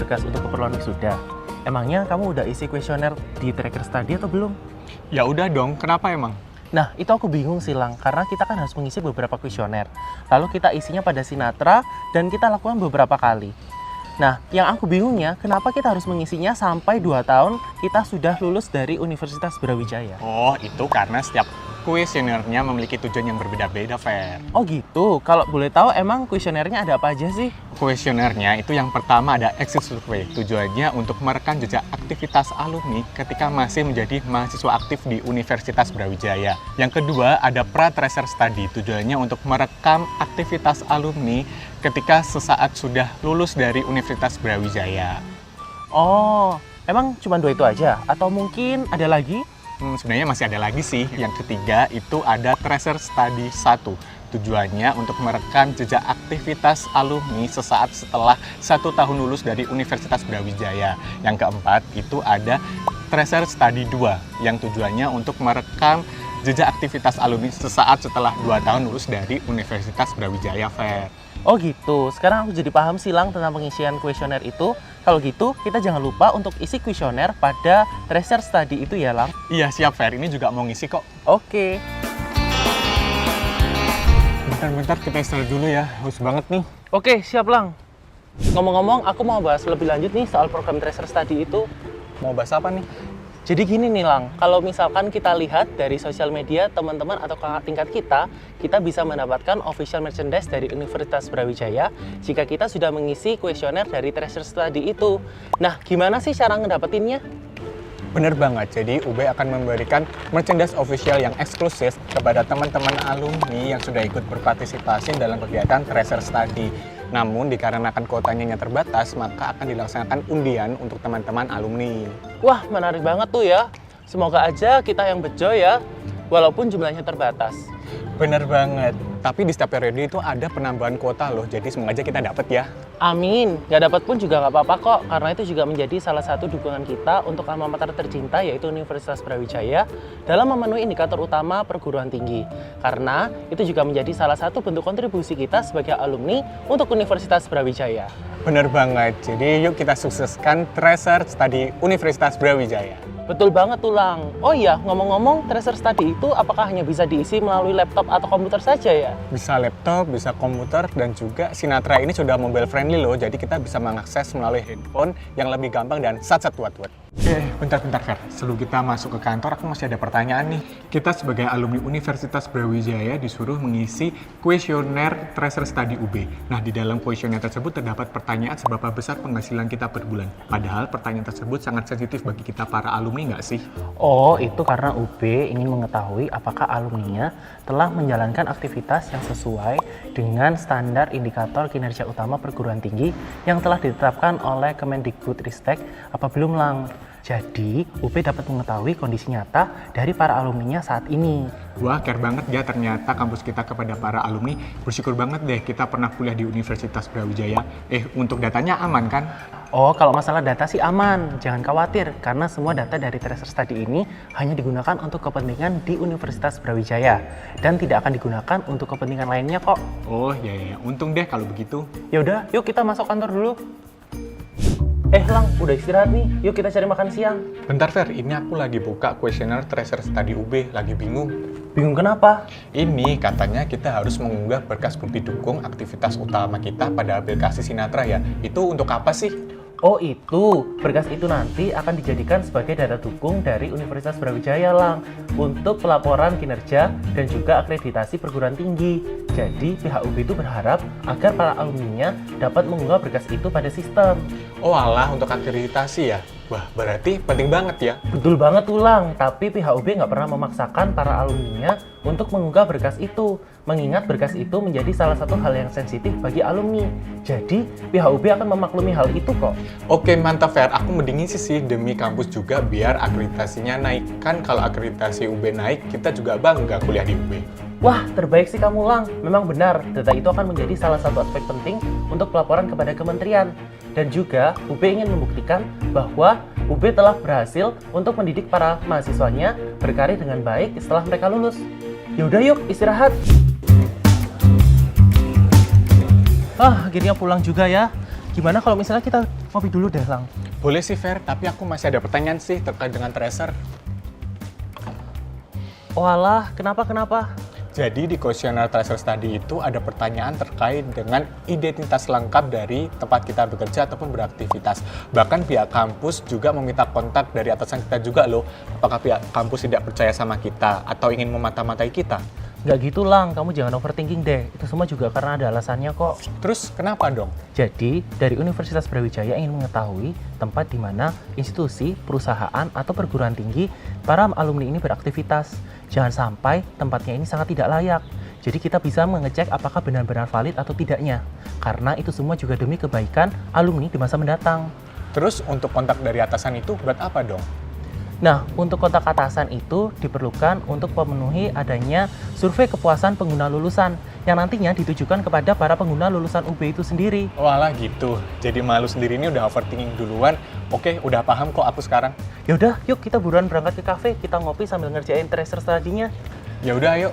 berkas untuk keperluan wisuda. Emangnya kamu udah isi kuesioner di Tracker Study atau belum? Ya udah dong, kenapa emang? Nah, itu aku bingung sih, Lang, karena kita kan harus mengisi beberapa kuesioner. Lalu kita isinya pada Sinatra dan kita lakukan beberapa kali. Nah, yang aku bingungnya, kenapa kita harus mengisinya sampai 2 tahun kita sudah lulus dari Universitas Brawijaya? Oh, itu karena setiap kuesionernya memiliki tujuan yang berbeda-beda, Fer. Oh gitu, kalau boleh tahu emang kuesionernya ada apa aja sih? Kuesionernya itu yang pertama ada exit survey. Tujuannya untuk merekam jejak aktivitas alumni ketika masih menjadi mahasiswa aktif di Universitas Brawijaya. Yang kedua ada pra-tracer study. Tujuannya untuk merekam aktivitas alumni ketika sesaat sudah lulus dari Universitas Brawijaya. Oh, emang cuma 2 itu aja? Atau mungkin ada lagi? Sebenarnya masih ada lagi sih. Yang ketiga itu ada tracer study 1. Tujuannya untuk merekam jejak aktivitas alumni sesaat setelah 1 tahun lulus dari Universitas Brawijaya. Yang keempat itu ada tracer study 2 yang tujuannya untuk merekam jejak aktivitas alumni sesaat setelah 2 tahun lulus dari Universitas Brawijaya, Fer. Oh gitu, sekarang aku jadi paham sih, Lang, tentang pengisian kuesioner itu. Kalau gitu, kita jangan lupa untuk isi kuesioner pada tracer study itu ya, Lang. Iya siap, Fer. Ini juga mau ngisi kok. Oke. Bentar-bentar kita istirahat dulu ya. Haus banget nih. Oke, siap, Lang. Ngomong-ngomong, aku mau bahas lebih lanjut nih soal program tracer study itu. Mau bahas apa nih? Jadi gini nih, Lang, kalau misalkan kita lihat dari sosial media teman-teman atau kakak tingkat kita bisa mendapatkan official merchandise dari Universitas Brawijaya jika kita sudah mengisi kuesioner dari tracer study itu. Nah, gimana sih cara ngedapetinnya? Bener banget, jadi UB akan memberikan merchandise official yang eksklusif kepada teman-teman alumni yang sudah ikut berpartisipasi dalam kegiatan tracer study. Namun dikarenakan kuotanya yang terbatas, maka akan dilaksanakan undian untuk teman-teman alumni. Wah, menarik banget tuh ya. Semoga aja kita yang bejo ya, walaupun jumlahnya terbatas. Bener banget, tapi di setiap periode itu ada penambahan kuota loh, jadi semoga aja kita dapat ya. Amin, nggak dapat pun juga nggak apa-apa kok, karena itu juga menjadi salah satu dukungan kita untuk alma mater tercinta yaitu Universitas Brawijaya dalam memenuhi indikator utama perguruan tinggi. Karena itu juga menjadi salah satu bentuk kontribusi kita sebagai alumni untuk Universitas Brawijaya. Bener banget, jadi yuk kita sukseskan tracer study Universitas Brawijaya. Betul banget tuh, Lang. Oh iya, ngomong-ngomong, tracer study itu apakah hanya bisa diisi melalui laptop atau komputer saja ya? Bisa laptop, bisa komputer, dan juga Sinatra ini sudah mobile friendly loh, jadi kita bisa mengakses melalui handphone yang lebih gampang dan sat-sat wat-wat. Bentar, Fer. Sebelum kita masuk ke kantor, aku masih ada pertanyaan nih. Kita sebagai alumni Universitas Brawijaya disuruh mengisi kuesioner tracer study UB. Nah, di dalam kuesioner tersebut terdapat pertanyaan seberapa besar penghasilan kita per bulan. Padahal pertanyaan tersebut sangat sensitif bagi kita para alumni nggak sih? Oh, itu karena UB ingin mengetahui apakah alumninya telah menjalankan aktivitas yang sesuai dengan standar indikator kinerja utama perguruan tinggi yang telah ditetapkan oleh Kemendikbudristek apa belum, Lang. Jadi, UB dapat mengetahui kondisi nyata dari para alumninya saat ini. Wah, care banget ya ternyata kampus kita kepada para alumni. Bersyukur banget deh kita pernah kuliah di Universitas Brawijaya. Untuk datanya aman kan? Oh, kalau masalah data sih aman, jangan khawatir karena semua data dari tracer study ini hanya digunakan untuk kepentingan di Universitas Brawijaya dan tidak akan digunakan untuk kepentingan lainnya kok. Oh, ya, untung deh kalau begitu. Ya udah, yuk kita masuk kantor dulu. Lang, udah istirahat nih. Yuk kita cari makan siang. Bentar, Fer. Ini aku lagi buka kuesioner tracer study UB. Lagi bingung. Bingung kenapa? Ini katanya kita harus mengunggah berkas bukti dukung aktivitas utama kita pada aplikasi Sinatra ya. Itu untuk apa sih? Oh itu, berkas itu nanti akan dijadikan sebagai data dukung dari Universitas Brawijaya, Lang, untuk pelaporan kinerja dan juga akreditasi perguruan tinggi. Jadi pihak UB itu berharap agar para alumninya dapat mengunggah berkas itu pada sistem. Oh alah, untuk akreditasi ya? Wah, berarti penting banget ya? Betul banget tuh, Lang, tapi pihak UB nggak pernah memaksakan para alumninya untuk mengunggah berkas itu, mengingat berkas itu menjadi salah satu hal yang sensitif bagi alumni. Jadi, pihak UB akan memaklumi hal itu kok. Oke, mantap, Fer. Aku mendingin sih demi kampus juga biar akreditasinya naik. Kan kalau akreditasi UB naik, kita juga bangga kuliah di UB. Wah, terbaik sih kamu, Lang. Memang benar, data itu akan menjadi salah satu aspek penting untuk pelaporan kepada kementerian. Dan juga, UB ingin membuktikan bahwa UB telah berhasil untuk mendidik para mahasiswanya berkarir dengan baik setelah mereka lulus. Yaudah yuk, istirahat. Akhirnya pulang juga ya. Gimana kalau misalnya kita ngopi dulu deh, Lang? Boleh sih, Fer, tapi aku masih ada pertanyaan sih terkait dengan tracer. Walah, kenapa? Jadi di kuesioner tracer study itu ada pertanyaan terkait dengan identitas lengkap dari tempat kita bekerja ataupun beraktivitas. Bahkan pihak kampus juga meminta kontak dari atasan kita juga loh. Apakah pihak kampus tidak percaya sama kita atau ingin memata-matai kita? Nggak gitu, Lang. Kamu jangan overthinking deh. Itu semua juga karena ada alasannya kok. Terus kenapa dong? Jadi, dari Universitas Brawijaya ingin mengetahui tempat di mana institusi, perusahaan, atau perguruan tinggi para alumni ini beraktivitas. Jangan sampai tempatnya ini sangat tidak layak. Jadi kita bisa mengecek apakah benar-benar valid atau tidaknya. Karena itu semua juga demi kebaikan alumni di masa mendatang. Terus untuk kontak dari atasan itu buat apa dong? Nah, untuk kontak atasan itu diperlukan untuk memenuhi adanya survei kepuasan pengguna lulusan yang nantinya ditujukan kepada para pengguna lulusan UB itu sendiri. Walah gitu, jadi malu sendiri ini udah overthinking duluan. Oke, udah paham kok aku sekarang. Yaudah, yuk kita buruan berangkat ke kafe, kita ngopi sambil ngerjain tracer study-nya. Ya udah, ayo.